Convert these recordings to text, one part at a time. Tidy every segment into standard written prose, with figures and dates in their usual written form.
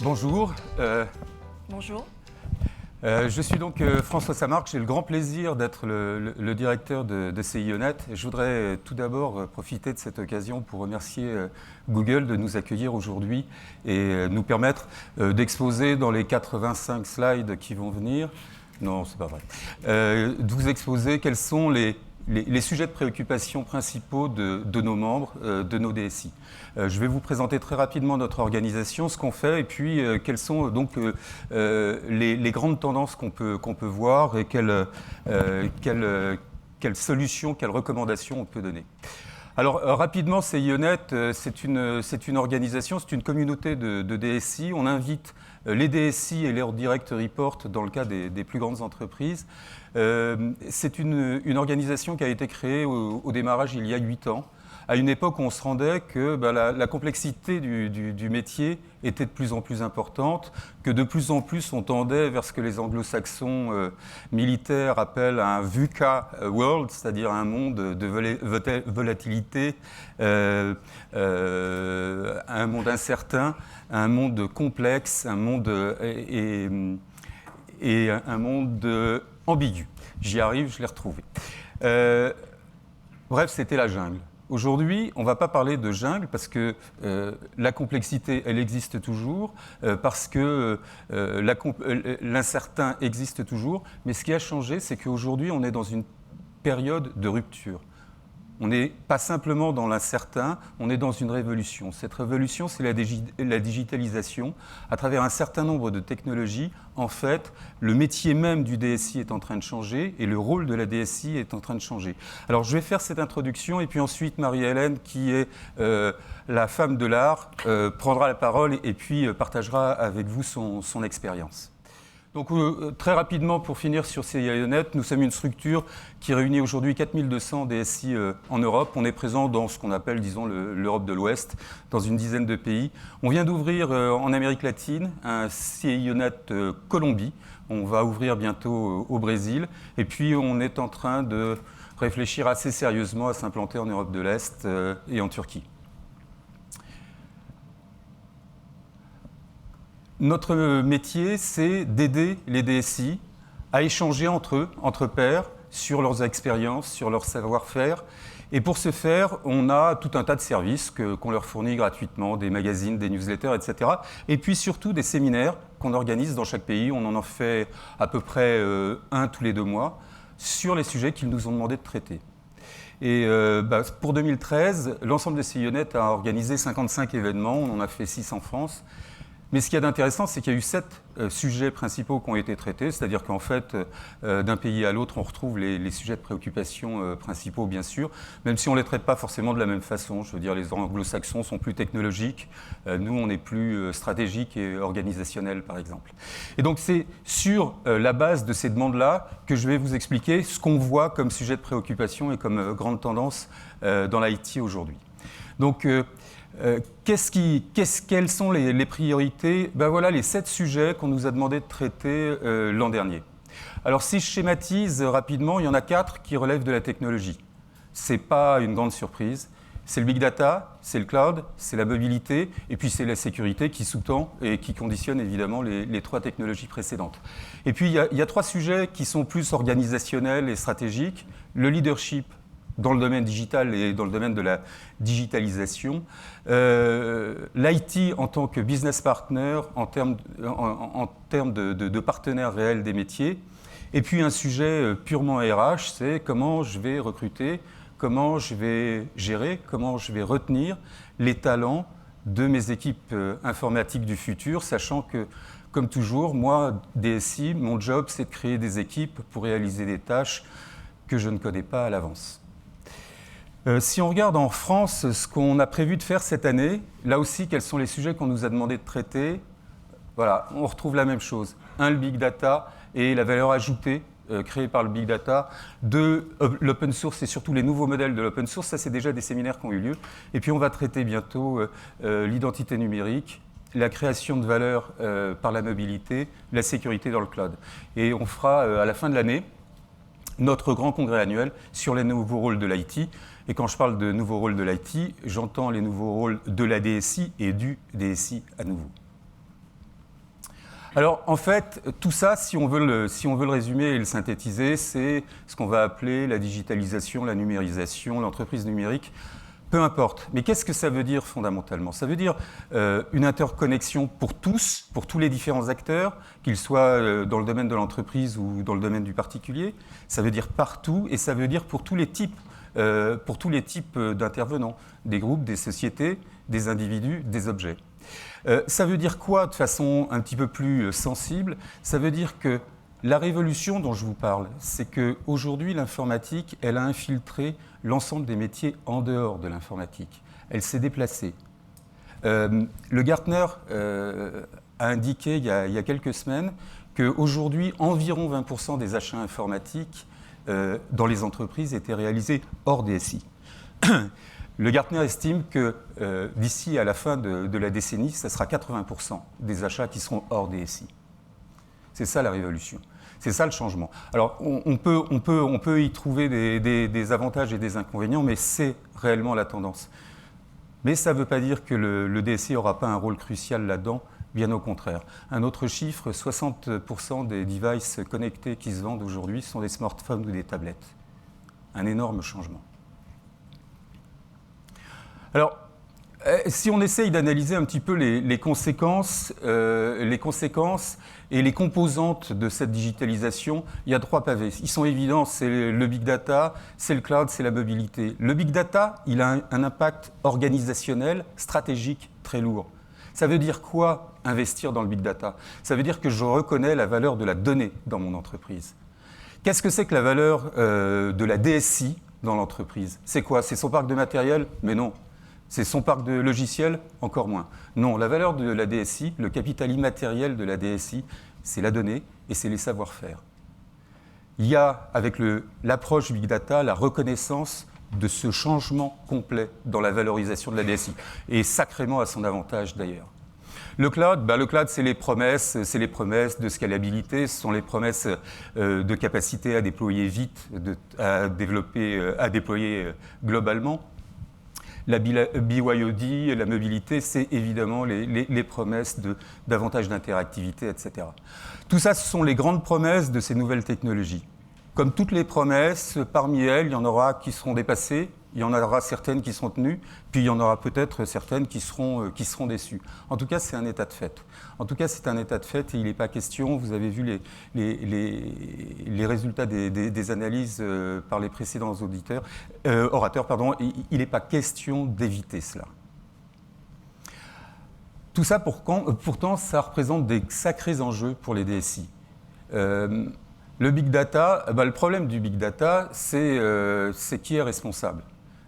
Bonjour, Bonjour. je suis donc François Samarque. J'ai le grand plaisir d'être le directeur de CIONet. Je voudrais tout d'abord profiter de cette occasion pour remercier Google de nous accueillir aujourd'hui et nous permettre d'exposer dans les 85 slides qui vont venir, non c'est pas vrai, de vous exposer quels sont les sujets de préoccupation principaux de nos membres, de nos DSI. Je vais vous présenter très rapidement notre organisation, ce qu'on fait, et puis quelles sont donc les grandes tendances qu'on peut voir et quelles solutions, quelles recommandations on peut donner. Alors rapidement, CIONet, c'est une organisation, c'est une communauté de DSI. On invite les DSI et leurs direct reports dans le cas des plus grandes entreprises. C'est une organisation qui a été créée au démarrage il y a 8 ans, à une époque où on se rendait que la complexité du métier était de plus en plus importante, que de plus en plus on tendait vers ce que les anglo-saxons militaires appellent un VUCA world, c'est-à-dire un monde de volatilité, un monde incertain, un monde complexe, un monde et un monde ambigu. J'y arrive, je l'ai retrouvé. Bref, c'était la jungle. Aujourd'hui, on ne va pas parler de jungle parce que la complexité, elle existe toujours, parce que l'incertain existe toujours. Mais ce qui a changé, c'est qu'aujourd'hui, on est dans une période de rupture. On n'est pas simplement dans l'incertain, on est dans une révolution. Cette révolution, c'est la digitalisation. À travers un certain nombre de technologies, en fait, le métier même du DSI est en train de changer et le rôle de la DSI est en train de changer. Alors, je vais faire cette introduction et puis ensuite, Marie-Hélène, qui est la femme de l'art, prendra la parole et puis partagera avec vous son expérience. Donc très rapidement, pour finir sur CIONet, nous sommes une structure qui réunit aujourd'hui 4200 DSI en Europe. On est présent dans ce qu'on appelle, disons, l'Europe de l'Ouest, dans une dizaine de pays. On vient d'ouvrir en Amérique latine un CIONet Colombie. On va ouvrir bientôt au Brésil. Et puis on est en train de réfléchir assez sérieusement à s'implanter en Europe de l'Est et en Turquie. Notre métier, c'est d'aider les DSI à échanger entre eux, entre pairs, sur leurs expériences, sur leur savoir-faire. Et pour ce faire, on a tout un tas de services qu'on leur fournit gratuitement, des magazines, des newsletters, etc. Et puis surtout des séminaires qu'on organise dans chaque pays. On en fait à peu près un tous les 2 mois sur les sujets qu'ils nous ont demandé de traiter. Et pour 2013, l'ensemble de CIONet a organisé 55 événements. On en a fait 6 en France. Mais ce qu'il y a d'intéressant, c'est qu'il y a eu 7 sujets principaux qui ont été traités, c'est-à-dire qu'en fait, d'un pays à l'autre, on retrouve les sujets de préoccupation principaux, bien sûr, même si on ne les traite pas forcément de la même façon. Je veux dire, les anglo-saxons sont plus technologiques, nous, on est plus stratégique et organisationnel, par exemple. Et donc, c'est sur la base de ces demandes-là que je vais vous expliquer ce qu'on voit comme sujet de préoccupation et comme grande tendance dans l'IT aujourd'hui. Donc, quelles sont les priorités? Voilà les 7 sujets qu'on nous a demandé de traiter l'an dernier. Alors si je schématise rapidement, il y en a 4 qui relèvent de la technologie. Ce n'est pas une grande surprise. C'est le big data, c'est le cloud, c'est la mobilité, et puis c'est la sécurité qui sous-tend et qui conditionne évidemment les 3 technologies précédentes. Et puis il y a 3 sujets qui sont plus organisationnels et stratégiques. Le leadership dans le domaine digital et dans le domaine de la digitalisation. L'IT en tant que business partner, en termes de partenaire réel des métiers. Et puis un sujet purement RH, c'est comment je vais recruter, comment je vais gérer, comment je vais retenir les talents de mes équipes informatiques du futur, sachant que, comme toujours, moi, DSI, mon job, c'est de créer des équipes pour réaliser des tâches que je ne connais pas à l'avance. Si on regarde en France ce qu'on a prévu de faire cette année, là aussi, quels sont les sujets qu'on nous a demandé de traiter? Voilà, on retrouve la même chose. 1, le big data et la valeur ajoutée créée par le big data. 2, l'open source et surtout les nouveaux modèles de l'open source. Ça, c'est déjà des séminaires qui ont eu lieu. Et puis, on va traiter bientôt l'identité numérique, la création de valeur par la mobilité, la sécurité dans le cloud. Et on fera à la fin de l'année notre grand congrès annuel sur les nouveaux rôles de l'IT. Et quand je parle de nouveaux rôles de l'IT, j'entends les nouveaux rôles de la DSI et du DSI à nouveau. Alors, en fait, tout ça, si on veut le résumer et le synthétiser, c'est ce qu'on va appeler la digitalisation, la numérisation, l'entreprise numérique. Peu importe. Mais qu'est-ce que ça veut dire fondamentalement? Ça veut dire une interconnexion pour tous les différents acteurs, qu'ils soient dans le domaine de l'entreprise ou dans le domaine du particulier. Ça veut dire partout et ça veut dire pour tous les types d'intervenants, des groupes, des sociétés, des individus, des objets. Ça veut dire quoi de façon un petit peu plus sensible? Ça veut dire que la révolution dont je vous parle, c'est qu'aujourd'hui, l'informatique, elle a infiltré l'ensemble des métiers en dehors de l'informatique. Elle s'est déplacée. Le Gartner a indiqué il y a quelques semaines qu'aujourd'hui, environ 20% des achats informatiques dans les entreprises étaient réalisés hors DSI. Le Gartner estime que d'ici à la fin de la décennie, ce sera 80% des achats qui seront hors DSI. C'est ça la révolution. C'est ça le changement. Alors, on peut y trouver des avantages et des inconvénients, mais c'est réellement la tendance. Mais ça ne veut pas dire que le DSI n'aura pas un rôle crucial là-dedans, bien au contraire. Un autre chiffre, 60% des devices connectés qui se vendent aujourd'hui sont des smartphones ou des tablettes. Un énorme changement. Alors, si on essaye d'analyser un petit peu les conséquences et les composantes de cette digitalisation, il y a 3 pavés. Ils sont évidents, c'est le big data, c'est le cloud, c'est la mobilité. Le big data, il a un impact organisationnel, stratégique, très lourd. Ça veut dire quoi, investir dans le big data? Ça veut dire que je reconnais la valeur de la donnée dans mon entreprise. Qu'est-ce que c'est que la valeur de la DSI dans l'entreprise? C'est quoi? C'est son parc de matériel? Mais non. C'est son parc de logiciels? Encore moins. Non, la valeur de la DSI, le capital immatériel de la DSI, c'est la donnée et c'est les savoir-faire. Il y a, avec l'approche Big Data, la reconnaissance de ce changement complet dans la valorisation de la DSI, et sacrément à son avantage d'ailleurs. Le cloud, c'est les promesses de scalabilité, ce sont les promesses de capacité à déployer vite, à déployer globalement. La BYOD, la mobilité, c'est évidemment les promesses davantage d'interactivité, etc. Tout ça, ce sont les grandes promesses de ces nouvelles technologies. Comme toutes les promesses, parmi elles, il y en aura qui seront dépassées, il y en aura certaines qui seront tenues, puis il y en aura peut-être certaines qui seront déçues. En tout cas, c'est un état de fait. En tout cas, c'est un état de fait et il n'est pas question, vous avez vu les résultats des analyses par les précédents orateurs, il n'est pas question d'éviter cela. Tout ça, pourtant, ça représente des sacrés enjeux pour les DSI. Le big data, le problème du big data, c'est qui est responsable.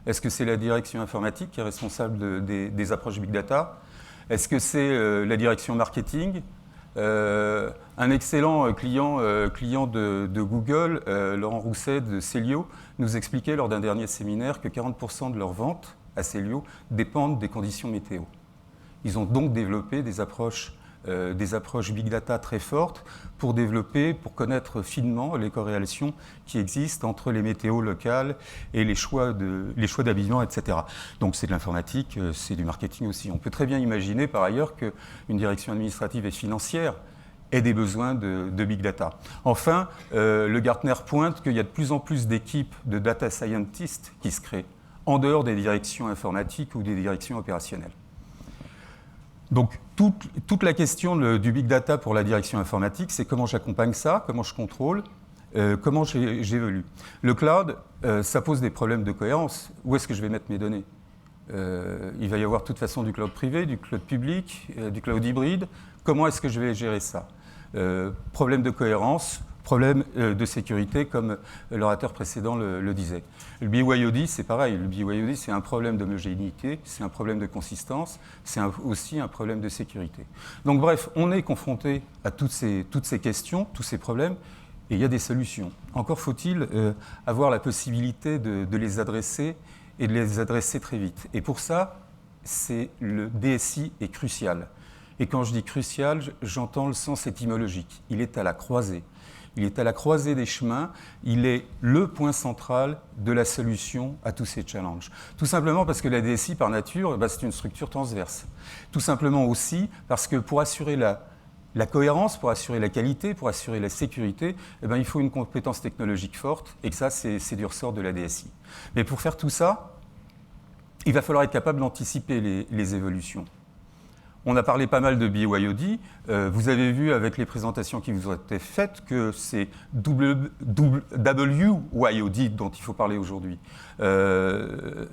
Est-ce que c'est la direction informatique qui est responsable des approches big data? Est-ce que c'est la direction marketing? Un excellent client de Google, Laurent Rousset de Célio, nous expliquait lors d'un dernier séminaire que 40% de leurs ventes à Célio dépendent des conditions météo. Ils ont donc développé des approches big data très fortes pour connaître finement les corrélations qui existent entre les météos locales et les choix d'habillement, etc. Donc c'est de l'informatique, c'est du marketing aussi. On peut très bien imaginer par ailleurs qu'une direction administrative et financière ait des besoins de big data. Enfin, le Gartner pointe qu'il y a de plus en plus d'équipes de data scientists qui se créent en dehors des directions informatiques ou des directions opérationnelles. Donc, toute la question du big data pour la direction informatique, c'est comment j'accompagne ça, comment je contrôle, comment j'évolue. Le cloud, ça pose des problèmes de cohérence. Où est-ce que je vais mettre mes données? Il va y avoir de toute façon du cloud privé, du cloud public, du cloud hybride. Comment est-ce que je vais gérer ça? Problème de cohérence, problème de sécurité, comme l'orateur précédent le disait. Le BYOD, c'est pareil. Le BYOD, c'est un problème d'homogénéité, c'est un problème de consistance, c'est aussi un problème de sécurité. Donc bref, on est confronté à toutes ces questions, tous ces problèmes, et il y a des solutions. Encore faut-il avoir la possibilité de les adresser et de les adresser très vite. Et pour ça, le DSI est crucial. Et quand je dis crucial, j'entends le sens étymologique. Il est à la croisée. Il est à la croisée des chemins, il est le point central de la solution à tous ces challenges. Tout simplement parce que la DSI, par nature, c'est une structure transverse. Tout simplement aussi parce que pour assurer la la cohérence, pour assurer la qualité, pour assurer la sécurité, eh bien, il faut une compétence technologique forte, et que ça, c'est du ressort de la DSI. Mais pour faire tout ça, il va falloir être capable d'anticiper les évolutions. On a parlé pas mal de BYOD. Vous avez vu avec les présentations qui vous ont été faites que c'est WYOD dont il faut parler aujourd'hui. Le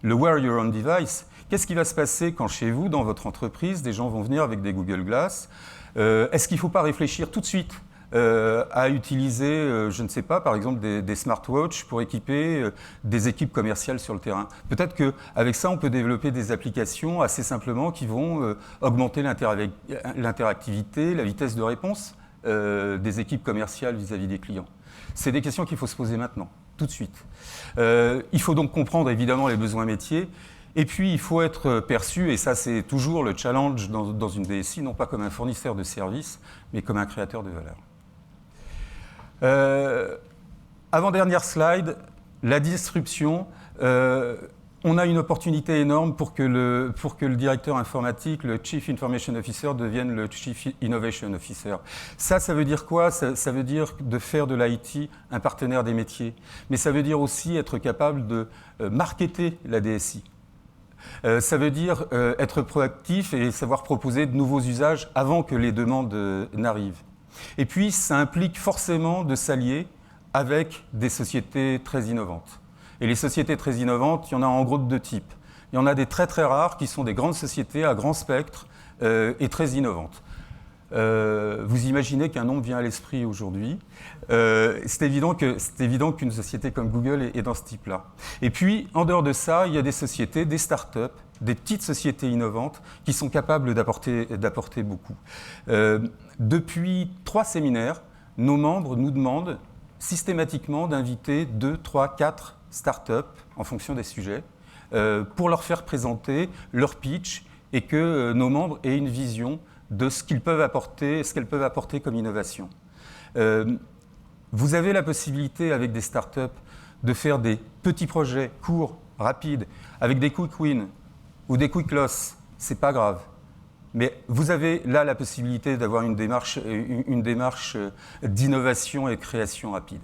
Wear Your Own Device. Qu'est-ce qui va se passer quand chez vous, dans votre entreprise, des gens vont venir avec des Google Glass? Est-ce qu'il ne faut pas réfléchir tout de suite à utiliser, je ne sais pas, par exemple des smartwatches pour équiper des équipes commerciales sur le terrain? Peut-être qu'avec ça, on peut développer des applications assez simplement qui vont augmenter l'interactivité, la vitesse de réponse des équipes commerciales vis-à-vis des clients. C'est des questions qu'il faut se poser maintenant, tout de suite. Il faut donc comprendre évidemment les besoins métiers. Et puis, il faut être perçu, et ça c'est toujours le challenge dans une DSI, non pas comme un fournisseur de services, mais comme un créateur de valeur. Avant-dernière slide, la disruption. On a une opportunité énorme pour que le directeur informatique, le Chief Information Officer, devienne le Chief Innovation Officer. Ça veut dire quoi? Ça veut dire de faire de l'IT un partenaire des métiers. Mais ça veut dire aussi être capable de marketer la DSI. Ça veut dire être proactif et savoir proposer de nouveaux usages avant que les demandes n'arrivent. Et puis, ça implique forcément de s'allier avec des sociétés très innovantes. Et les sociétés très innovantes, il y en a en gros de deux types. Il y en a des très très rares qui sont des grandes sociétés à grand spectre et très innovantes. Vous imaginez qu'un nom me vient à l'esprit aujourd'hui. C'est évident qu'une société comme Google est dans ce type-là. Et puis, en dehors de ça, il y a des sociétés, des startups, des petites sociétés innovantes qui sont capables d'apporter beaucoup. Depuis 3 séminaires, nos membres nous demandent systématiquement d'inviter 2, 3, 4 startups en fonction des sujets pour leur faire présenter leur pitch et que nos membres aient une vision de ce qu'elles peuvent apporter comme innovation. Vous avez la possibilité avec des startups de faire des petits projets courts, rapides, avec des quick wins ou des quick loss, c'est pas grave. Mais vous avez là la possibilité d'avoir une démarche d'innovation et de création rapide.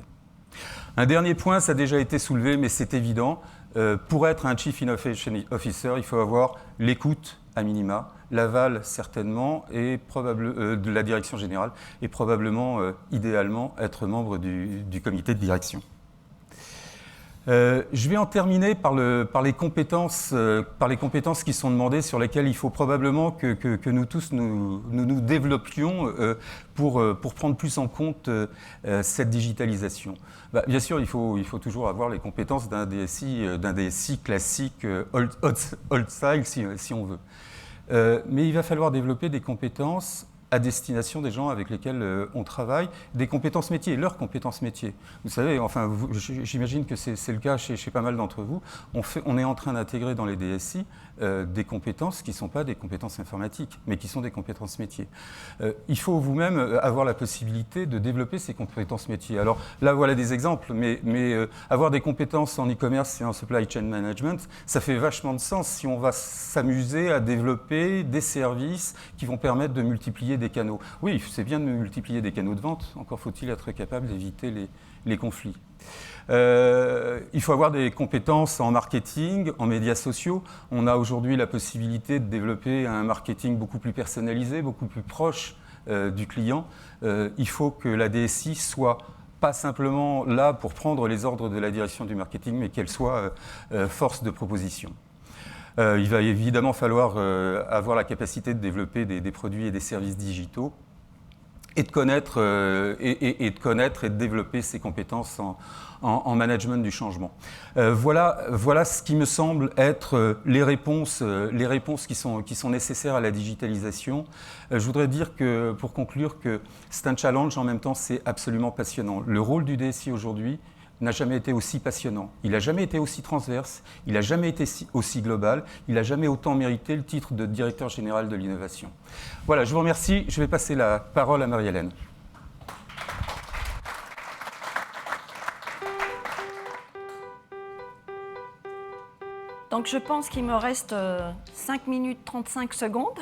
Un dernier point, ça a déjà été soulevé, mais c'est évident. Pour être un Chief Innovation Officer, il faut avoir l'écoute à minima, l'aval certainement, et de la direction générale, et probablement, idéalement, être membre du comité de direction. Je vais en terminer par les compétences qui sont demandées, sur lesquelles il faut probablement que nous tous nous développions pour prendre plus en compte cette digitalisation. Bien sûr, il faut toujours avoir les compétences d'un DSI classique, old style, si on veut. Mais il va falloir développer des compétences à destination des gens avec lesquels on travaille, des compétences métiers, leurs compétences métiers. Vous savez, enfin, j'imagine que c'est le cas chez pas mal d'entre vous. On est en train d'intégrer dans les DSI des compétences qui ne sont pas des compétences informatiques, mais qui sont des compétences métiers. Il faut vous-même avoir la possibilité de développer ces compétences métiers. Alors là, voilà des exemples, mais avoir des compétences en e-commerce et en supply chain management, ça fait vachement de sens si on va s'amuser à développer des services qui vont permettre de multiplier des canaux. Oui, c'est bien de multiplier des canaux de vente, encore faut-il être capable d'éviter les conflits. Il faut avoir des compétences en marketing, en médias sociaux. On a aujourd'hui la possibilité de développer un marketing beaucoup plus personnalisé, beaucoup plus proche du client. Il faut que la DSI soit pas simplement là pour prendre les ordres de la direction du marketing, mais qu'elle soit force de proposition. Il va évidemment falloir avoir la capacité de développer des produits et des services digitaux et de connaître et de développer ses compétences en management du changement. Voilà ce qui me semble être les réponses qui sont nécessaires à la digitalisation. Je voudrais dire que, pour conclure, que c'est un challenge, en même temps c'est absolument passionnant. Le rôle du DSI aujourd'hui n'a jamais été aussi passionnant, il n'a jamais été aussi transverse, il n'a jamais été aussi global, il n'a jamais autant mérité le titre de directeur général de l'innovation. Voilà, je vous remercie, je vais passer la parole à Marie-Hélène. Donc je pense qu'il me reste 5 minutes 35 secondes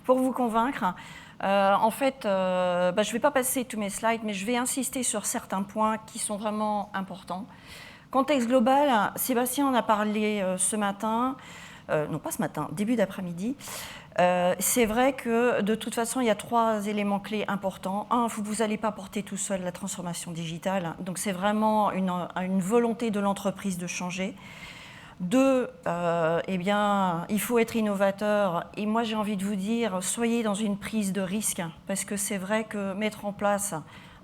pour vous convaincre. En fait, je ne vais pas passer tous mes slides, mais je vais insister sur certains points qui sont vraiment importants. Contexte global, Sébastien en a parlé ce matin, non pas ce matin, début d'après-midi. C'est vrai que de toute façon, il y a 3 éléments clés importants. Un, vous n'allez pas porter tout seul la transformation digitale, donc c'est vraiment une volonté de l'entreprise de changer. 2, il faut être innovateur. Et moi, j'ai envie de vous dire, soyez dans une prise de risque, parce que c'est vrai que mettre en place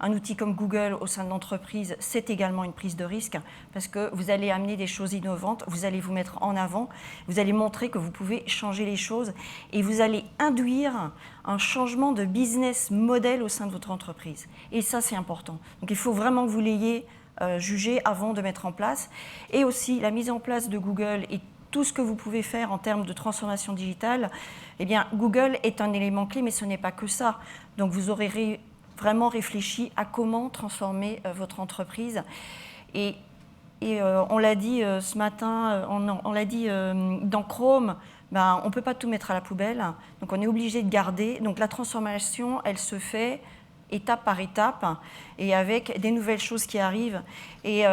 un outil comme Google au sein de l'entreprise, c'est également une prise de risque, parce que vous allez amener des choses innovantes, vous allez vous mettre en avant, vous allez montrer que vous pouvez changer les choses, et vous allez induire un changement de business model au sein de votre entreprise. Et ça, c'est important. Donc, il faut vraiment que vous l'ayez jugé avant de mettre en place. Et aussi, la mise en place de Google et tout ce que vous pouvez faire en termes de transformation digitale, eh bien, Google est un élément clé, mais ce n'est pas que ça. Donc, vous aurez vraiment réfléchi à comment transformer votre entreprise. Et on l'a dit ce matin, on l'a dit dans Chrome, on ne peut pas tout mettre à la poubelle, donc on est obligé de garder. Donc la transformation, elle se fait étape par étape et avec des nouvelles choses qui arrivent. Et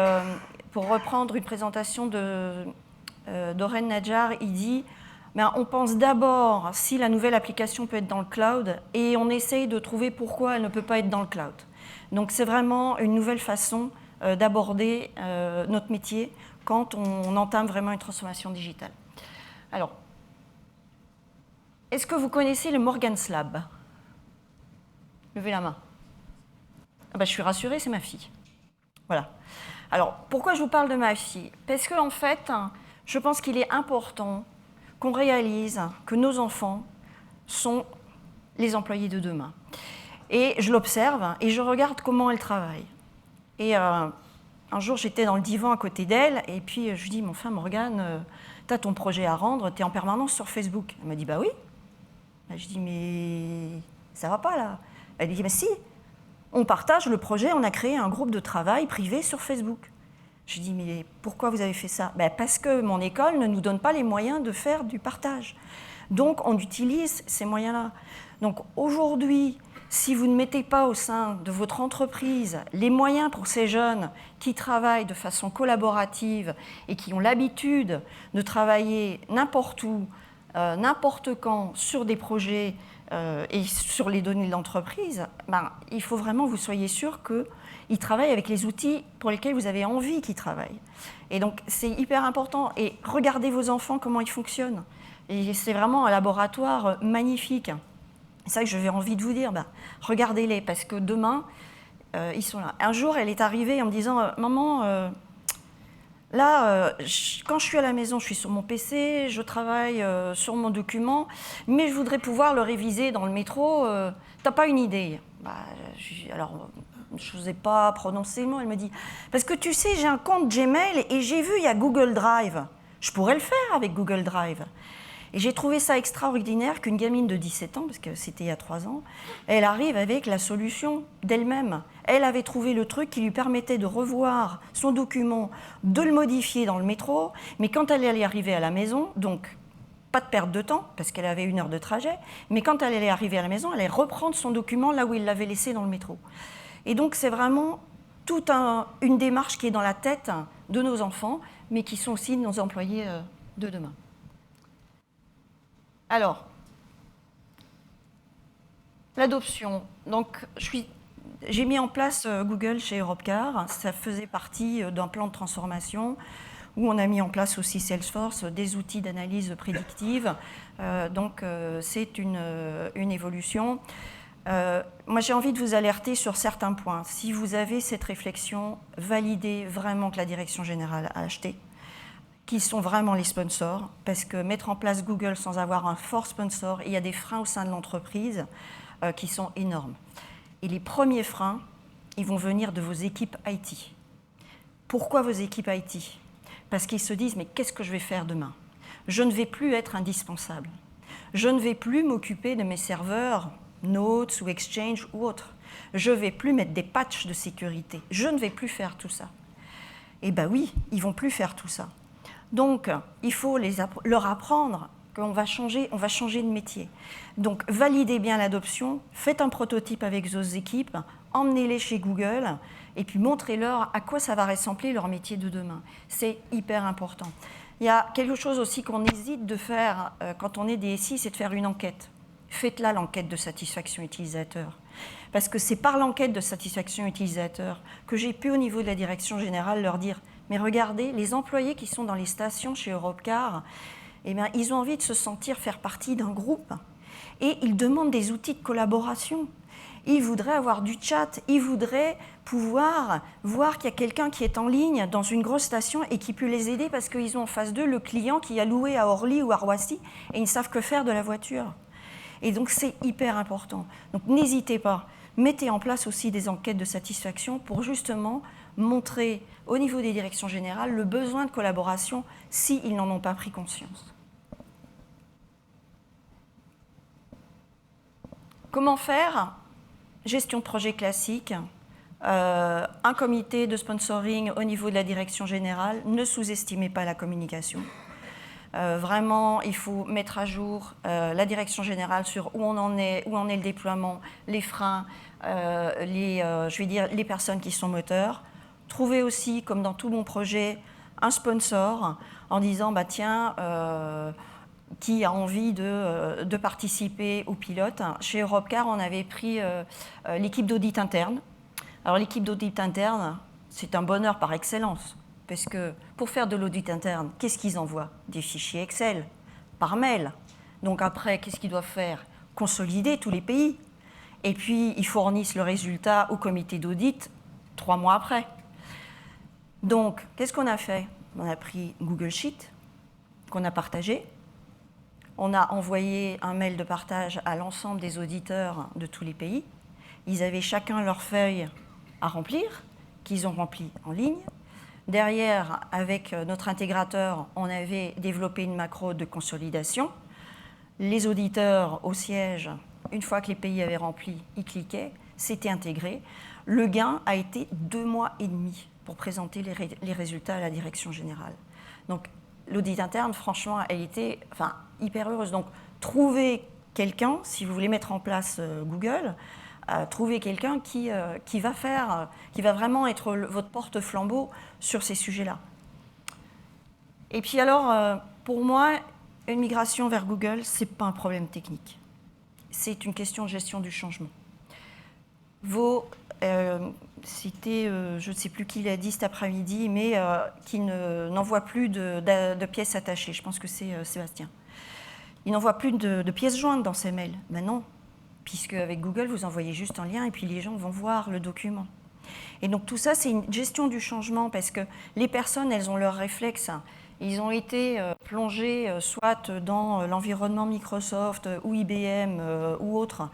pour reprendre une présentation d'Oren Nadjar, il dit on pense d'abord si la nouvelle application peut être dans le cloud et on essaye de trouver pourquoi elle ne peut pas être dans le cloud. Donc c'est vraiment une nouvelle façon d'aborder notre métier quand on entame vraiment une transformation digitale. Alors, est-ce que vous connaissez le Morgan's Lab ? Levez la main. Je suis rassurée, c'est ma fille. Voilà. Alors, pourquoi je vous parle de ma fille ? Parce qu'en fait, je pense qu'il est important qu'on réalise que nos enfants sont les employés de demain. Et je l'observe et je regarde comment elle travaille. Et un jour, j'étais dans le divan à côté d'elle et puis je lui dis, mais enfin, Morgane, tu as ton projet à rendre, tu es en permanence sur Facebook. Elle m'a dit, oui. Je dis, mais ça va pas là. Elle dit, mais si, on partage le projet, on a créé un groupe de travail privé sur Facebook. Je dis, mais pourquoi vous avez fait ça ? Parce que mon école ne nous donne pas les moyens de faire du partage. Donc, on utilise ces moyens-là. Donc, aujourd'hui, si vous ne mettez pas au sein de votre entreprise les moyens pour ces jeunes qui travaillent de façon collaborative et qui ont l'habitude de travailler n'importe où, n'importe quand, sur des projets et sur les données de l'entreprise, il faut vraiment que vous soyez sûr qu'ils travaillent avec les outils pour lesquels vous avez envie qu'ils travaillent. Et donc, c'est hyper important. Et regardez vos enfants, comment ils fonctionnent. Et c'est vraiment un laboratoire magnifique. C'est ça que j'avais envie de vous dire. Regardez-les, parce que demain, ils sont là. Un jour, elle est arrivée en me disant « Maman, quand je suis à la maison, je suis sur mon PC, je travaille sur mon document, mais je voudrais pouvoir le réviser dans le métro. T'as pas une idée ?» Alors, je n'osais pas prononcer le mot. Elle me dit « Parce que tu sais, j'ai un compte Gmail et j'ai vu, il y a Google Drive. Je pourrais le faire avec Google Drive. » Et j'ai trouvé ça extraordinaire qu'une gamine de 17 ans, parce que c'était il y a 3 ans, elle arrive avec la solution d'elle-même. Elle avait trouvé le truc qui lui permettait de revoir son document, de le modifier dans le métro, mais quand elle allait arriver à la maison, donc pas de perte de temps, parce qu'elle avait 1 heure de trajet, mais quand elle allait arriver à la maison, elle allait reprendre son document là où il l'avait laissé dans le métro. Et donc c'est vraiment toute une démarche qui est dans la tête de nos enfants, mais qui sont aussi nos employés de demain. Alors, l'adoption. Donc, j'ai mis en place Google chez Europcar. Ça faisait partie d'un plan de transformation où on a mis en place aussi Salesforce, des outils d'analyse prédictive. C'est une évolution. Moi, j'ai envie de vous alerter sur certains points. Si vous avez cette réflexion, validez vraiment que la direction générale a acheté, qui sont vraiment les sponsors, parce que mettre en place Google sans avoir un fort sponsor, il y a des freins au sein de l'entreprise qui sont énormes. Et les premiers freins, ils vont venir de vos équipes IT. Pourquoi vos équipes IT ? Parce qu'ils se disent, mais qu'est-ce que je vais faire demain ? Je ne vais plus être indispensable. Je ne vais plus m'occuper de mes serveurs, Notes ou Exchange ou autres. Je ne vais plus mettre des patchs de sécurité. Je ne vais plus faire tout ça. Eh bien oui, ils ne vont plus faire tout ça. Donc, il faut leur apprendre qu'on va changer de métier. Donc, validez bien l'adoption, faites un prototype avec vos équipes, emmenez-les chez Google et puis montrez-leur à quoi ça va ressembler leur métier de demain. C'est hyper important. Il y a quelque chose aussi qu'on hésite de faire quand on est DSI, c'est de faire une enquête. Faites-la, l'enquête de satisfaction utilisateur. Parce que c'est par l'enquête de satisfaction utilisateur que j'ai pu, au niveau de la direction générale, leur dire « Mais regardez, les employés qui sont dans les stations chez Europcar, eh bien, ils ont envie de se sentir faire partie d'un groupe. Et ils demandent des outils de collaboration. Ils voudraient avoir du chat, ils voudraient pouvoir voir qu'il y a quelqu'un qui est en ligne dans une grosse station et qui peut les aider parce qu'ils ont en face d'eux le client qui a loué à Orly ou à Roissy et ils ne savent que faire de la voiture. Et donc, c'est hyper important. Donc, n'hésitez pas. Mettez en place aussi des enquêtes de satisfaction pour justement montrer au niveau des directions générales le besoin de collaboration s'ils n'en ont pas pris conscience. Comment faire ? Gestion de projet classique, un comité de sponsoring au niveau de la direction générale. Ne sous-estimez pas la communication. Vraiment, il faut mettre à jour la direction générale sur où en est le déploiement, les freins, les personnes qui sont moteurs. Trouver aussi, comme dans tout bon projet, un sponsor en disant bah, tiens, qui a envie de participer au pilote. Chez Europcar, on avait pris l'équipe d'audit interne. Alors l'équipe d'audit interne, c'est un bonheur par excellence. Parce que pour faire de l'audit interne, qu'est-ce qu'ils envoient? Des fichiers Excel, par mail. Donc après, qu'est-ce qu'ils doivent faire? Consolider tous les pays. Et puis, ils fournissent le résultat au comité d'audit 3 mois après. Donc, qu'est-ce qu'on a fait? On a pris Google Sheet, qu'on a partagé. On a envoyé un mail de partage à l'ensemble des auditeurs de tous les pays. Ils avaient chacun leur feuille à remplir, qu'ils ont remplie en ligne. Derrière, avec notre intégrateur, on avait développé une macro de consolidation. Les auditeurs au siège, une fois que les pays avaient rempli, ils cliquaient, c'était intégré. Le gain a été 2 mois et demi pour présenter les résultats à la direction générale. Donc, l'audit interne, franchement, elle était hyper heureuse. Donc, trouvez quelqu'un, si vous voulez mettre en place Google, trouver quelqu'un qui va vraiment être votre porte-flambeau sur ces sujets-là. Et puis alors, pour moi, une migration vers Google, ce n'est pas un problème technique. C'est une question de gestion du changement. C'était, je ne sais plus qui l'a dit cet après-midi, mais qui n'envoie plus de pièces attachées. Je pense que c'est Sébastien. Il n'envoie plus de pièces jointes dans ses mails. Ben non. Puisque avec Google, vous envoyez juste un lien et puis les gens vont voir le document. Et donc tout ça, c'est une gestion du changement parce que les personnes, elles ont leurs réflexes. Ils ont été plongés soit dans l'environnement Microsoft ou IBM ou autre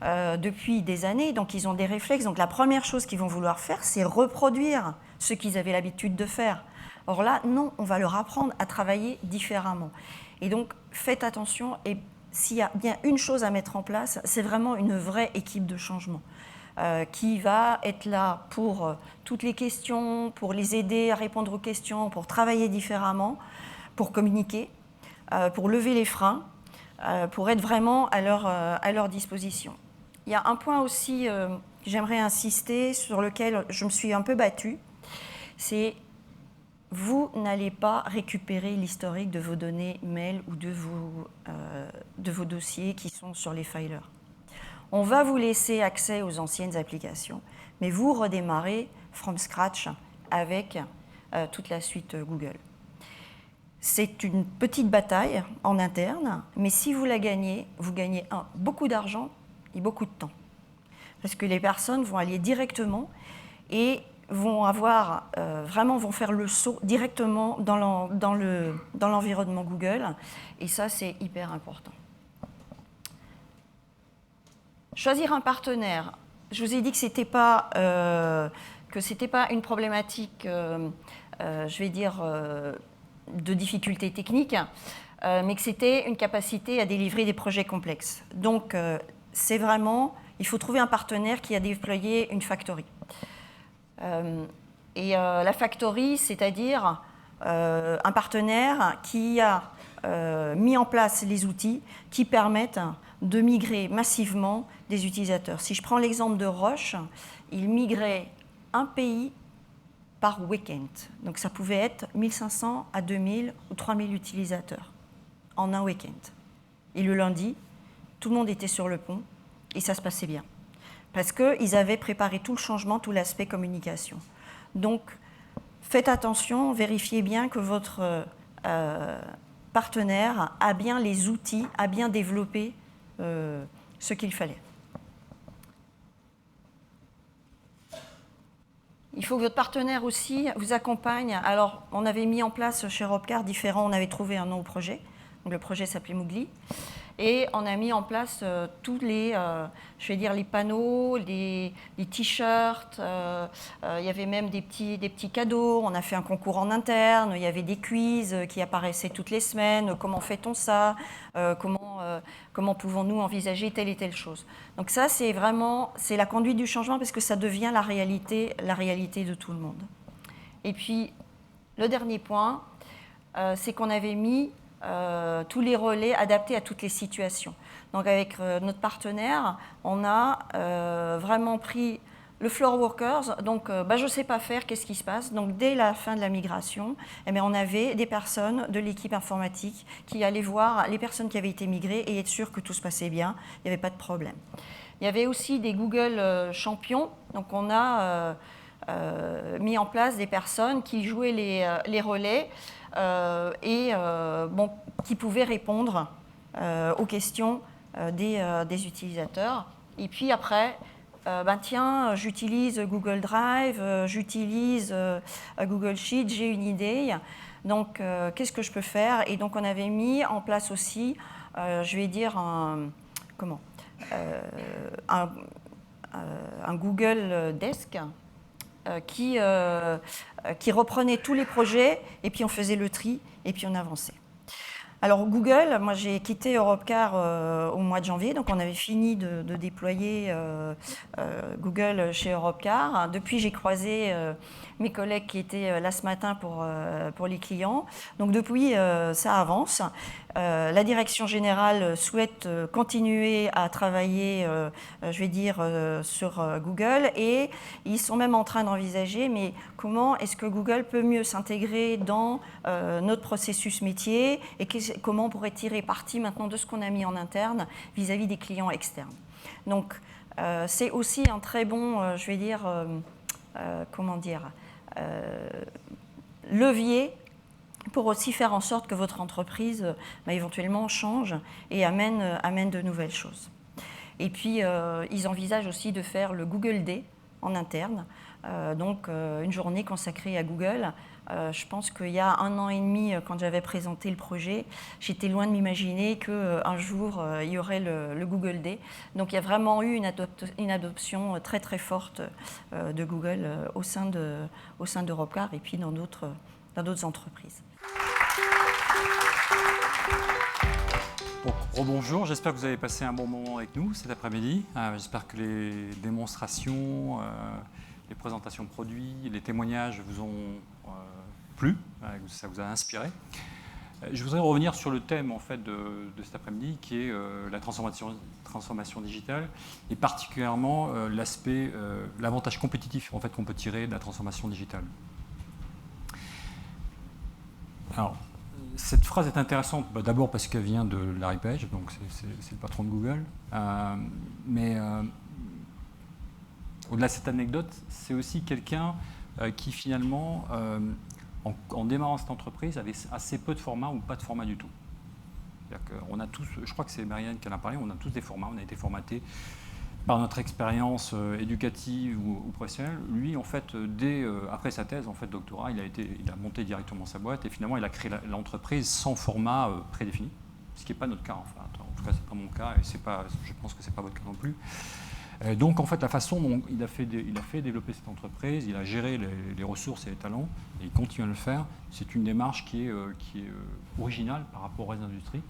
depuis des années, donc ils ont des réflexes. Donc la première chose qu'ils vont vouloir faire, c'est reproduire ce qu'ils avaient l'habitude de faire. Or là, non, on va leur apprendre à travailler différemment. Et donc faites attention et s'il y a bien une chose à mettre en place, c'est vraiment une vraie équipe de changement qui va être là pour toutes les questions, pour les aider à répondre aux questions, pour travailler différemment, pour communiquer, pour lever les freins, pour être vraiment à leur disposition. Il y a un point aussi que j'aimerais insister, sur lequel je me suis un peu battue, c'est vous n'allez pas récupérer l'historique de vos données mail ou de vos dossiers qui sont sur les filers. On va vous laisser accès aux anciennes applications, mais vous redémarrez from scratch avec toute la suite Google. C'est une petite bataille en interne, mais si vous la gagnez, vous gagnez beaucoup d'argent et beaucoup de temps. Parce que les personnes vont aller directement et vont faire le saut directement dans l'environnement Google. Et ça, c'est hyper important. Choisir un partenaire. Je vous ai dit que ce n'était pas une problématique, de difficultés techniques, mais que c'était une capacité à délivrer des projets complexes. Donc, c'est vraiment, il faut trouver un partenaire qui a déployé une factory. La factory, c'est-à-dire un partenaire qui a mis en place les outils qui permettent de migrer massivement des utilisateurs. Si je prends l'exemple de Roche, ils migraient un pays par week-end. Donc ça pouvait être 1500 à 2000 ou 3000 utilisateurs en un week-end. Et le lundi, tout le monde était sur le pont et ça se passait bien. Parce qu'ils avaient préparé tout le changement, tout l'aspect communication. Donc, faites attention, vérifiez bien que votre partenaire a bien les outils, a bien développé ce qu'il fallait. Il faut que votre partenaire aussi vous accompagne. Alors, on avait mis en place chez Europcar différents, on avait trouvé un nom au projet. Donc, le projet s'appelait Moogly. Et on a mis en place tous les, les panneaux, les t-shirts. Il y avait même des petits cadeaux. On a fait un concours en interne. Il y avait des quiz qui apparaissaient toutes les semaines. Comment fait-on ça ? Comment pouvons-nous envisager telle et telle chose ? Donc ça, c'est la conduite du changement parce que ça devient la réalité de tout le monde. Et puis, le dernier point, c'est qu'on avait mis tous les relais adaptés à toutes les situations. Donc avec notre partenaire, on a vraiment pris le floor workers. Donc je ne sais pas faire, qu'est-ce qui se passe ? Donc dès la fin de la migration, on avait des personnes de l'équipe informatique qui allaient voir les personnes qui avaient été migrées et être sûr que tout se passait bien, il n'y avait pas de problème. Il y avait aussi des Google champions. Donc on a mis en place des personnes qui jouaient les relais qui pouvaient répondre aux questions des utilisateurs. Et puis après, j'utilise Google Drive, j'utilise Google Sheets, j'ai une idée. Donc, qu'est-ce que je peux faire ? Et donc, on avait mis en place aussi, un Google Desk qui reprenait tous les projets et puis on faisait le tri et puis on avançait. Alors Google, moi j'ai quitté Europcar au mois de janvier, donc on avait fini de déployer Google chez Europcar. Depuis j'ai croisé mes collègues qui étaient là ce matin pour les clients. Donc depuis ça avance. La direction générale souhaite continuer à travailler, sur Google et ils sont même en train d'envisager, mais comment est-ce que Google peut mieux s'intégrer dans notre processus métier et comment on pourrait tirer parti maintenant de ce qu'on a mis en interne vis-à-vis des clients externes. Donc c'est aussi un très bon, levier pour aussi faire en sorte que votre entreprise éventuellement change et amène de nouvelles choses. Et puis, ils envisagent aussi de faire le Google Day en interne, une journée consacrée à Google. Je pense qu'il y a 1 an et demi, quand j'avais présenté le projet, j'étais loin de m'imaginer qu'un jour, il y aurait le Google Day. Donc, il y a vraiment eu une adoption très, très forte de Google au sein d'Europcar et puis dans d'autres entreprises. Donc, rebonjour, j'espère que vous avez passé un bon moment avec nous cet après-midi. J'espère que les démonstrations, les présentations de produits, les témoignages vous ont plu, que ça vous a inspiré. Je voudrais revenir sur le thème en fait, de cet après-midi qui est la transformation digitale et particulièrement l'avantage compétitif en fait, qu'on peut tirer de la transformation digitale. Alors, cette phrase est intéressante, d'abord parce qu'elle vient de Larry Page, donc c'est le patron de Google. Mais au-delà de cette anecdote, c'est aussi quelqu'un qui finalement, en démarrant cette entreprise, avait assez peu de formats ou pas de format du tout. C'est-à-dire qu'on a tous, je crois que c'est Marianne qui en a parlé, on a tous des formats, on a été formatés par notre expérience éducative ou professionnelle. Lui, en fait, après sa thèse, en fait, doctorat, il a monté directement sa boîte et finalement, il a créé l'entreprise sans format prédéfini, ce qui n'est pas notre cas. Enfin, en tout cas, c'est pas mon cas et je pense que c'est pas votre cas non plus. Donc, en fait, la façon dont il a fait développer cette entreprise, il a géré les ressources et les talents, et il continue à le faire. C'est une démarche qui est originale par rapport aux industries.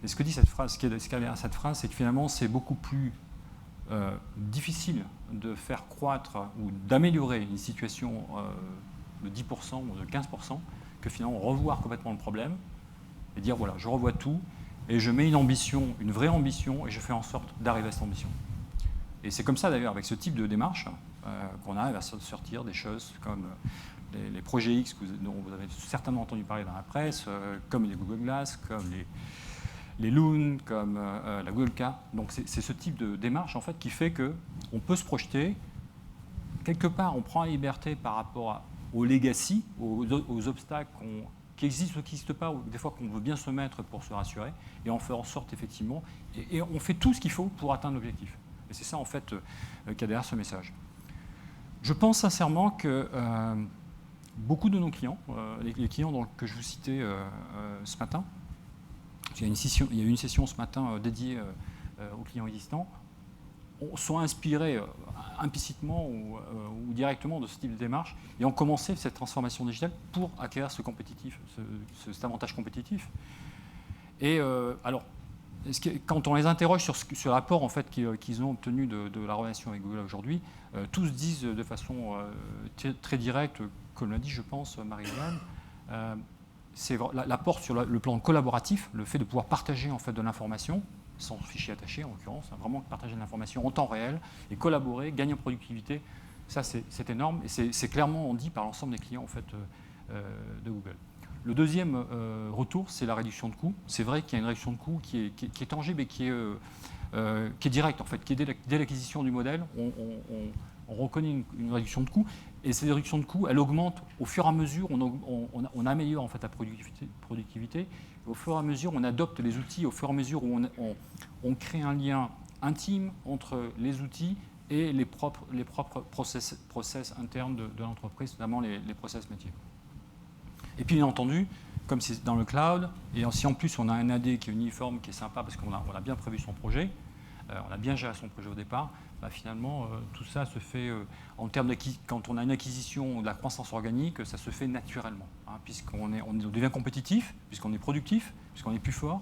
Et ce que dit cette phrase, ce qu'il y a derrière cette phrase, c'est que finalement, c'est beaucoup plus difficile de faire croître ou d'améliorer une situation de 10% ou de 15% que finalement revoir complètement le problème et dire voilà, je revois tout et je mets une ambition, une vraie ambition, et je fais en sorte d'arriver à cette ambition. Et c'est comme ça d'ailleurs, avec ce type de démarche, qu'on arrive à sortir des choses comme les projets X dont vous avez certainement entendu parler dans la presse, comme les Google Glass, comme les Loon, comme la Google Car. Donc c'est ce type de démarche en fait qui fait qu'on peut se projeter. Quelque part, on prend la liberté par rapport aux legacy, aux obstacles qui existent ou qui n'existent pas, ou des fois qu'on veut bien se mettre pour se rassurer, et on fait en sorte effectivement, et on fait tout ce qu'il faut pour atteindre l'objectif. Et c'est ça en fait qu'il y a derrière ce message. Je pense sincèrement que beaucoup de nos clients, les clients que je vous citais ce matin, il y a eu une session ce matin dédiée aux clients existants, sont inspirés implicitement ou directement de ce type de démarche et ont commencé cette transformation digitale pour acquérir cet avantage compétitif. Et alors, quand on les interroge sur l'apport en fait, qu'ils ont obtenu de la relation avec Google aujourd'hui, tous disent de façon très directe, comme l'a dit, je pense, Marie-Hélène, c'est l'apport sur le plan collaboratif, le fait de pouvoir partager en fait, de l'information, sans fichier attaché en l'occurrence, vraiment partager de l'information en temps réel et collaborer, gagner en productivité, ça c'est énorme et c'est clairement dit par l'ensemble des clients en fait, de Google. Le deuxième retour, c'est la réduction de coûts. C'est vrai qu'il y a une réduction de coûts qui est tangible et qui est directe, en fait, qui est dès l'acquisition du modèle, on reconnaît une réduction de coûts. Et cette réduction de coûts, elle augmente au fur et à mesure, on améliore en fait, la productivité. Et au fur et à mesure, on adopte les outils, au fur et à mesure où on crée un lien intime entre les outils et les propres process internes de l'entreprise, notamment les process métiers. Et puis, bien entendu, comme c'est dans le cloud, et si en plus on a un AD qui est uniforme, qui est sympa, parce qu'on a bien prévu son projet, on a bien géré son projet au départ, bah finalement, tout ça se fait en termes quand on a une acquisition ou de la croissance organique, ça se fait naturellement, hein, puisqu'on devient compétitif, puisqu'on est productif, puisqu'on est plus fort,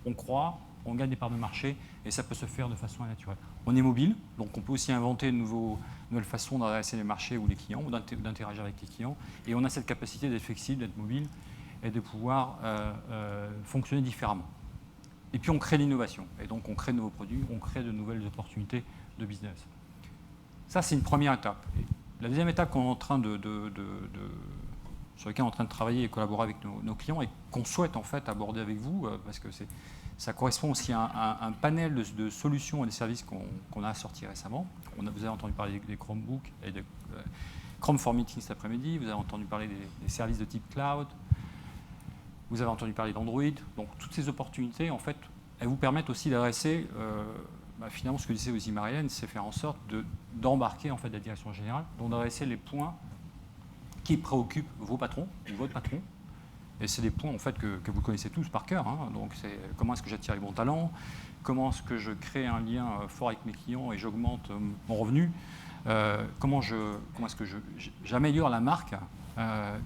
on croît, on gagne des parts de marché, et ça peut se faire de façon naturelle. On est mobile, donc on peut aussi inventer de nouvelles façons d'adresser les marchés ou les clients, ou d'interagir avec les clients, et on a cette capacité d'être flexible, d'être mobile, et de pouvoir fonctionner différemment. Et puis on crée l'innovation, et donc on crée de nouveaux produits, on crée de nouvelles opportunités de business. Ça, c'est une première étape. Et la deuxième étape qu'on est en train sur laquelle on est en train de travailler et collaborer avec nos clients, et qu'on souhaite en fait aborder avec vous, parce que ça correspond aussi à un panel de solutions et de services qu'on a sortis récemment. Vous avez entendu parler des Chromebooks et de Chrome for Meeting cet après-midi, vous avez entendu parler des services de type cloud, vous avez entendu parler d'Android. Donc toutes ces opportunités, en fait, elles vous permettent aussi d'adresser, finalement ce que disait aussi Marianne, c'est faire en sorte d'embarquer en fait la direction générale, donc d'adresser les points qui préoccupent vos patrons ou votre patron. Et c'est des points en fait, que vous connaissez tous par cœur. Hein. Donc c'est comment est-ce que j'attire les bons talents, comment est-ce que je crée un lien fort avec mes clients et j'augmente mon revenu, comment est-ce que j'améliore la marque,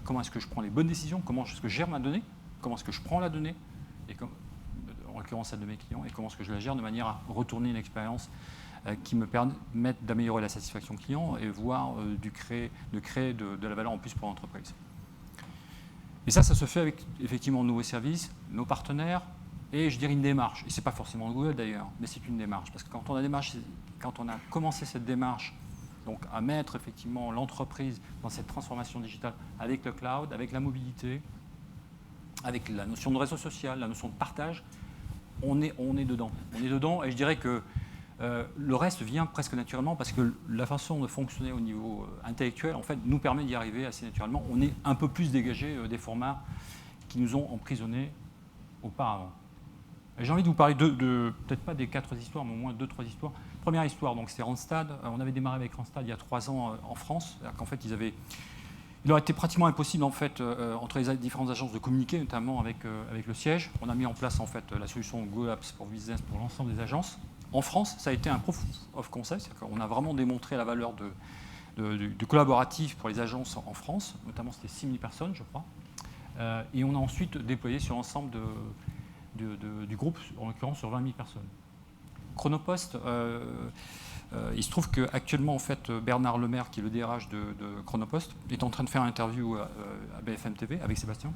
comment est-ce que je prends les bonnes décisions, comment est-ce que je gère ma donnée, comment est-ce que je prends la donnée, et en l'occurrence celle de mes clients, et comment est-ce que je la gère de manière à retourner une expérience qui me permette d'améliorer la satisfaction client et voire de créer de la valeur en plus pour l'entreprise. Et ça se fait avec effectivement nos nouveaux services, nos partenaires, et je dirais une démarche. Et ce n'est pas forcément Google d'ailleurs, mais c'est une démarche. Parce que quand on a commencé cette démarche, donc à mettre effectivement l'entreprise dans cette transformation digitale avec le cloud, avec la mobilité, avec la notion de réseau social, la notion de partage, on est dedans. On est dedans, et je dirais que le reste vient presque naturellement parce que la façon de fonctionner au niveau intellectuel en fait, nous permet d'y arriver assez naturellement. On est un peu plus dégagé des formats qui nous ont emprisonnés auparavant. J'ai envie de vous parler peut-être pas des 4 histoires, mais au moins 2-3 histoires. Première histoire, donc c'est Randstad. On avait démarré avec Randstad il y a 3 ans en France. Qu'en fait, il aurait été pratiquement impossible en fait, entre les différentes agences de communiquer, notamment avec le siège. On a mis en place en fait, la solution Google Apps for Business pour l'ensemble des agences. En France, ça a été un proof of concept, c'est-à-dire qu'on a vraiment démontré la valeur du collaboratif pour les agences en France, notamment c'était 6 000 personnes, je crois. Et on a ensuite déployé sur l'ensemble du groupe, en l'occurrence sur 20 000 personnes. Chronopost, il se trouve qu'actuellement, en fait, Bernard Lemaire, qui est le DRH de Chronopost, est en train de faire une interview à BFM TV avec Sébastien.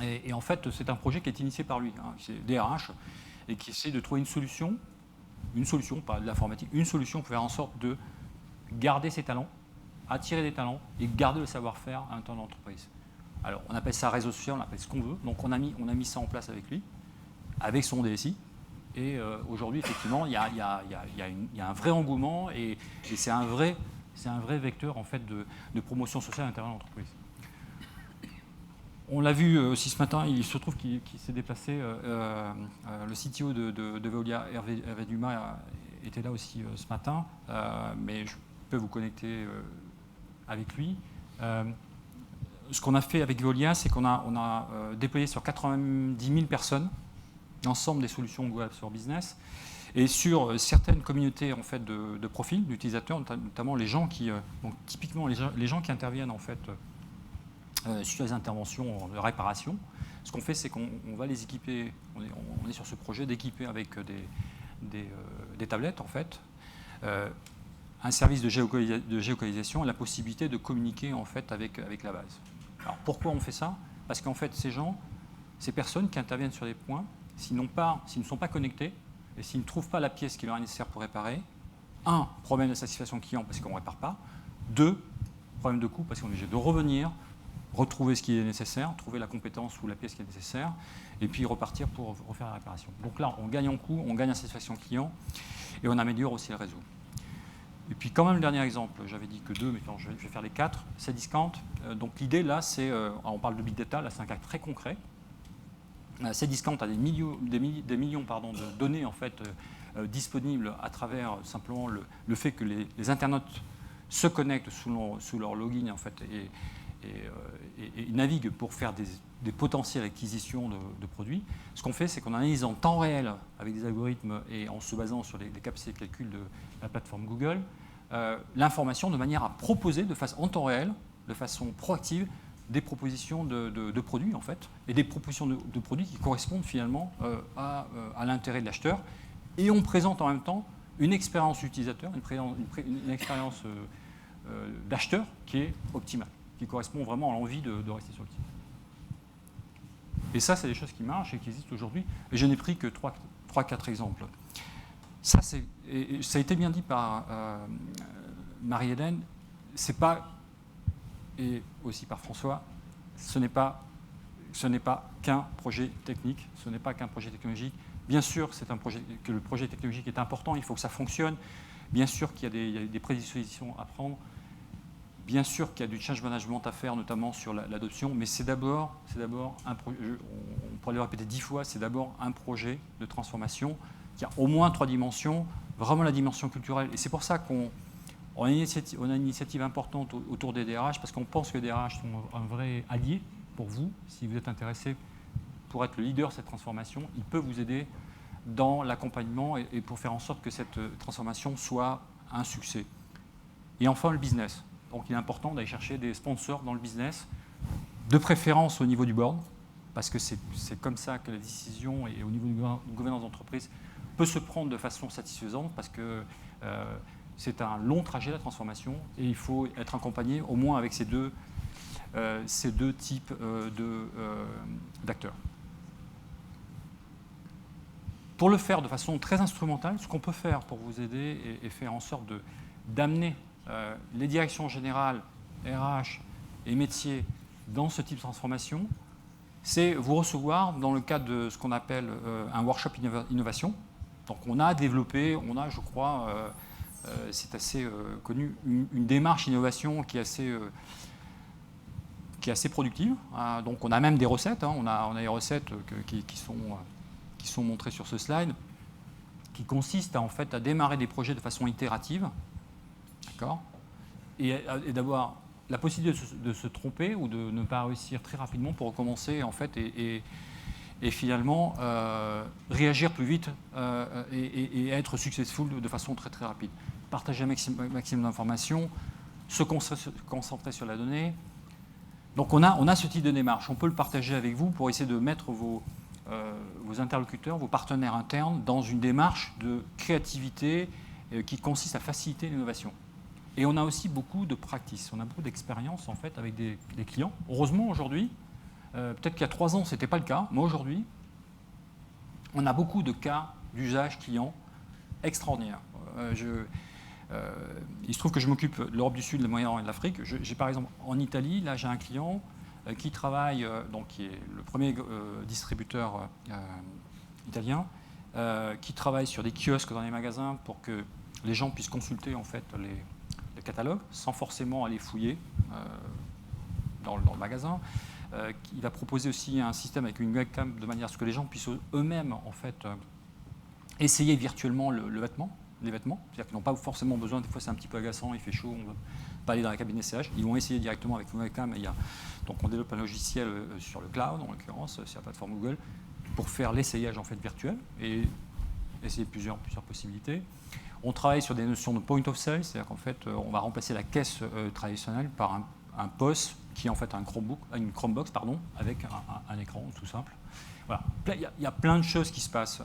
Et en fait, c'est un projet qui est initié par lui, hein, c'est DRH, et qui essaie de trouver une solution, pas de l'informatique, une solution pour faire en sorte de garder ses talents, attirer des talents et garder le savoir-faire à l'intérieur de l'entreprise. Alors, on appelle ça réseau social, on appelle ce qu'on veut. Donc, on a mis ça en place avec lui, avec son DSI. Et aujourd'hui, effectivement, il y a un vrai engouement et c'est un vrai vecteur en fait, de promotion sociale à l'intérieur de l'entreprise. On l'a vu aussi ce matin, il se trouve qu'il s'est déplacé, le CTO de Veolia, Hervé Dumas, était là aussi ce matin, mais je peux vous connecter avec lui. Ce qu'on a fait avec Veolia, c'est qu'on a déployé sur 90 000 personnes l'ensemble des solutions Google Apps for Business et sur certaines communautés en fait, de profils d'utilisateurs, notamment les gens qui, donc, typiquement les gens qui interviennent en fait, sur les interventions de réparation. Ce qu'on fait, c'est qu'on va les équiper, on est sur ce projet d'équiper avec des tablettes en fait, un service de géolocalisation et la possibilité de communiquer en fait, avec la base. Alors pourquoi on fait ça? Parce qu'en fait, ces personnes qui interviennent sur des points, s'ils ne sont pas connectés et s'ils ne trouvent pas la pièce qui leur est nécessaire pour réparer, un, problème de satisfaction client parce qu'on ne répare pas, deux, problème de coût parce qu'on est obligé de revenir, retrouver ce qui est nécessaire, trouver la compétence ou la pièce qui est nécessaire, et puis repartir pour refaire la réparation. Donc là, on gagne en coût, on gagne en satisfaction client, et on améliore aussi le réseau. Et puis quand même le dernier exemple, j'avais dit que 2, mais je vais faire les 4, c'est Cdiscount. Donc l'idée là, c'est, on parle de big data, là c'est un cas très concret. Cdiscount a des millions de données en fait, disponibles à travers simplement le fait que les internautes se connectent sous leur login en fait, et naviguent pour faire des potentielles acquisitions de produits. Ce qu'on fait, c'est qu'on analyse en temps réel avec des algorithmes et en se basant sur les capacités de calcul de la plateforme Google, l'information de manière à proposer en temps réel, de façon proactive, des propositions de produits en fait, et des propositions de produits qui correspondent finalement à l'intérêt de l'acheteur. Et on présente en même temps une expérience utilisateur, une expérience d'acheteur qui est optimale, qui correspond vraiment à l'envie de rester sur le site. Et ça, c'est des choses qui marchent et qui existent aujourd'hui. Et je n'ai pris que 3-4 exemples. Ça, ça a été bien dit par Marie-Hélène, c'est pas, et aussi par François, ce n'est pas qu'un projet technique, ce n'est pas qu'un projet technologique. Bien sûr que le projet technologique est important, il faut que ça fonctionne. Bien sûr qu'il y a des prédispositions à prendre. Bien sûr qu'il y a du change management à faire, notamment sur l'adoption, mais c'est d'abord un projet, on pourrait le répéter 10 fois, c'est d'abord un projet de transformation qui a au moins 3 dimensions, vraiment la dimension culturelle. Et c'est pour ça qu'on a une initiative importante autour des DRH, parce qu'on pense que les DRH sont un vrai allié pour vous. Si vous êtes intéressé pour être le leader de cette transformation, il peut vous aider dans l'accompagnement et pour faire en sorte que cette transformation soit un succès. Et enfin, le business. Donc il est important d'aller chercher des sponsors dans le business, de préférence au niveau du board, parce que c'est comme ça que la décision et au niveau de gouvernance d'entreprise peut se prendre de façon satisfaisante, parce que c'est un long trajet la transformation et il faut être accompagné au moins avec ces deux types d'acteurs. Pour le faire de façon très instrumentale, ce qu'on peut faire pour vous aider et faire en sorte d'amener les directions générales, RH et métiers dans ce type de transformation, c'est vous recevoir dans le cadre de ce qu'on appelle un workshop innovation. Donc on a développé, je crois, c'est assez connu, une démarche innovation qui est assez productive. Donc on a même des recettes, on a des recettes qui sont montrées sur ce slide, qui consistent en fait à démarrer des projets de façon itérative, d'accord, et d'avoir la possibilité de se tromper ou de ne pas réussir très rapidement pour recommencer en fait et finalement réagir plus vite et être successful de façon très très rapide. Partager un maximum d'informations, se concentrer sur la donnée. Donc on a ce type de démarche. On peut le partager avec vous pour essayer de mettre vos interlocuteurs, vos partenaires internes dans une démarche de créativité qui consiste à faciliter l'innovation. Et on a aussi beaucoup de practice, on a beaucoup d'expérience en fait avec des clients. Heureusement aujourd'hui, Peut-être qu'il y a 3 ans, ce n'était pas le cas, mais aujourd'hui, on a beaucoup de cas d'usage client extraordinaires. Il se trouve que je m'occupe de l'Europe du Sud, le Moyen-Orient et de l'Afrique. J'ai par exemple en Italie, là j'ai un client qui travaille, donc qui est le premier distributeur italien, qui travaille sur des kiosques dans les magasins pour que les gens puissent consulter en fait les catalogues sans forcément aller fouiller dans le magasin. Il a proposé aussi un système avec une webcam de manière à ce que les gens puissent eux-mêmes en fait essayer virtuellement les vêtements. C'est-à-dire qu'ils n'ont pas forcément besoin, des fois c'est un petit peu agaçant, il fait chaud, on ne veut pas aller dans la cabine d'essayage. Ils vont essayer directement avec une webcam. Donc on développe un logiciel sur le cloud, en l'occurrence, sur la plateforme Google, pour faire l'essayage en fait virtuel et essayer plusieurs possibilités. On travaille sur des notions de point of sale, c'est-à-dire qu'en fait on va remplacer la caisse traditionnelle par un POS qui est en fait une Chromebox avec un écran tout simple. Voilà. Il y a plein de choses qui se passent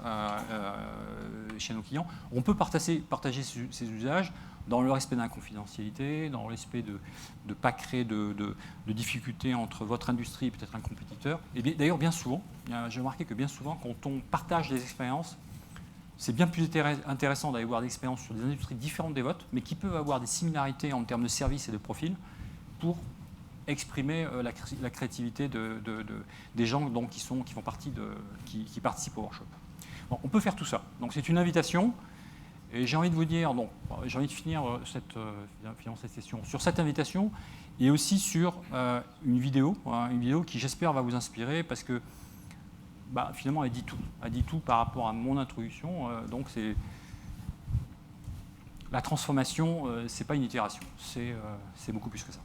chez nos clients. On peut partager ces usages dans le respect de la confidentialité, dans le respect de ne pas créer de difficultés entre votre industrie et peut-être un compétiteur. Et d'ailleurs, bien souvent, j'ai remarqué que bien souvent, quand on partage des expériences, c'est bien plus intéressant d'aller voir des expériences sur des industries différentes des vôtres, mais qui peuvent avoir des similarités en termes de services et de profils pour exprimer la créativité des gens donc, qui participent au workshop. Bon, on peut faire tout ça. Donc c'est une invitation. Et j'ai envie de vous dire, j'ai envie de finir cette session sur cette invitation et aussi sur une vidéo qui j'espère va vous inspirer parce que finalement elle dit tout par rapport à mon introduction. Donc la transformation, c'est pas une itération, c'est beaucoup plus que ça.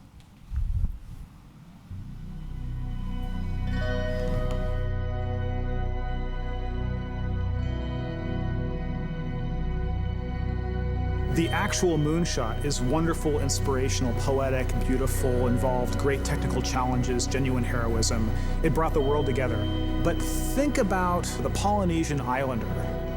The actual moonshot is wonderful, inspirational, poetic, beautiful, involved great technical challenges, genuine heroism. It brought the world together. But think about the Polynesian islander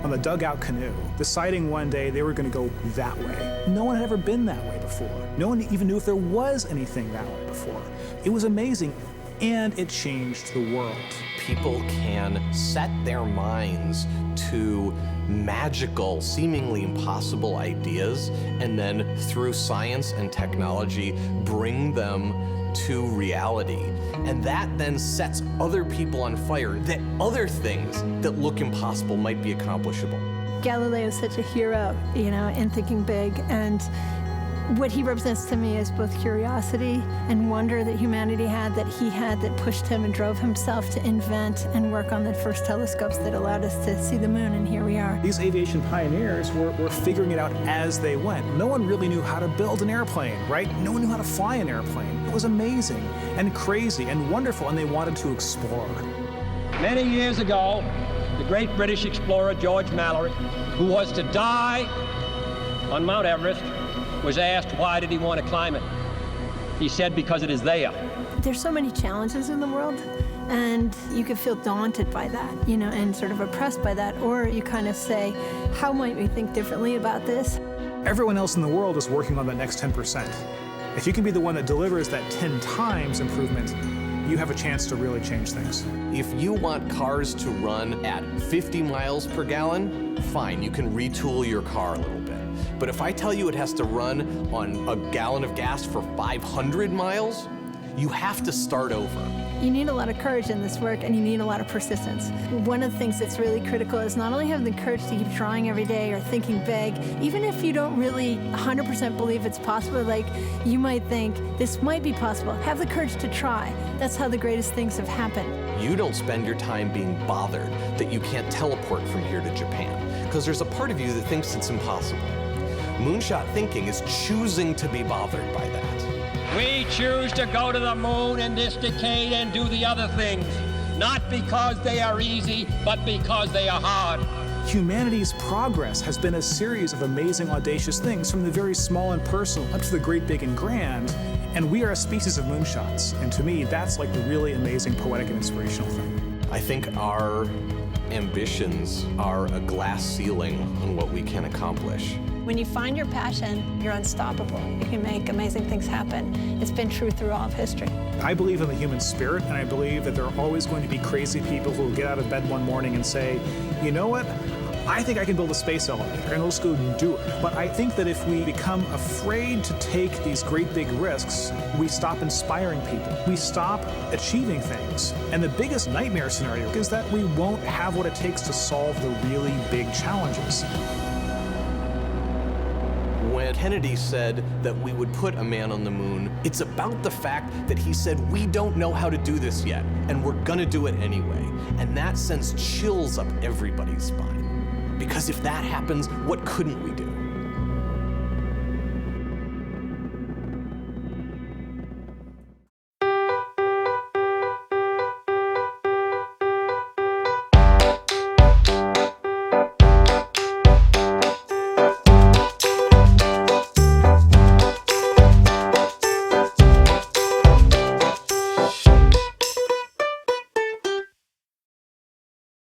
on the dugout canoe, deciding one day they were going to go that way. No one had ever been that way before. No one even knew if there was anything that way before. It was amazing, and it changed the world. People can set their minds to magical, seemingly impossible ideas, and then through science and technology, bring them to reality. And that then sets other people on fire, that other things that look impossible might be accomplishable. Galileo is such a hero, in thinking big, and what he represents to me is both curiosity and wonder that humanity had, that pushed him and drove himself to invent and work on the first telescopes that allowed us to see the moon, and here we are. These aviation pioneers were figuring it out as they went. No one really knew how to build an airplane, right? No one knew how to fly an airplane. It was amazing and crazy and wonderful, and they wanted to explore. Many years ago, the great British explorer George Mallory, who was to die on Mount Everest, was asked why did he want to climb it. He said because it is there. There's so many challenges in the world, and you can feel daunted by that, and sort of oppressed by that, or you kind of say, how might we think differently about this? Everyone else in the world is working on that next 10%. If you can be the one that delivers that 10 times improvement, you have a chance to really change things. If you want cars to run at 50 miles per gallon, fine, you can retool your car a little bit. But if I tell you it has to run on a gallon of gas for 500 miles, you have to start over. You need a lot of courage in this work, and you need a lot of persistence. One of the things that's really critical is not only having the courage to keep trying every day or thinking big, even if you don't really 100% believe it's possible, like you might think this might be possible, have the courage to try. That's how the greatest things have happened. You don't spend your time being bothered that you can't teleport from here to Japan, because there's a part of you that thinks it's impossible. Moonshot thinking is choosing to be bothered by that. We choose to go to the moon in this decade and do the other things, not because they are easy, but because they are hard. Humanity's progress has been a series of amazing, audacious things, from the very small and personal up to the great, big, and grand. And we are a species of moonshots. And to me, that's like the really amazing, poetic, and inspirational thing. I think our ambitions are a glass ceiling on what we can accomplish. When you find your passion, you're unstoppable. You can make amazing things happen. It's been true through all of history. I believe in the human spirit, and I believe that there are always going to be crazy people who will get out of bed one morning and say, you know what? I think I can build a space elevator, and let's go and do it. But I think that if we become afraid to take these great big risks, we stop inspiring people. We stop achieving things. And the biggest nightmare scenario is that we won't have what it takes to solve the really big challenges. When Kennedy said that we would put a man on the moon, it's about the fact that he said, we don't know how to do this yet, and we're gonna do it anyway. And that sends chills up everybody's spine. Because if that happens, what couldn't we do?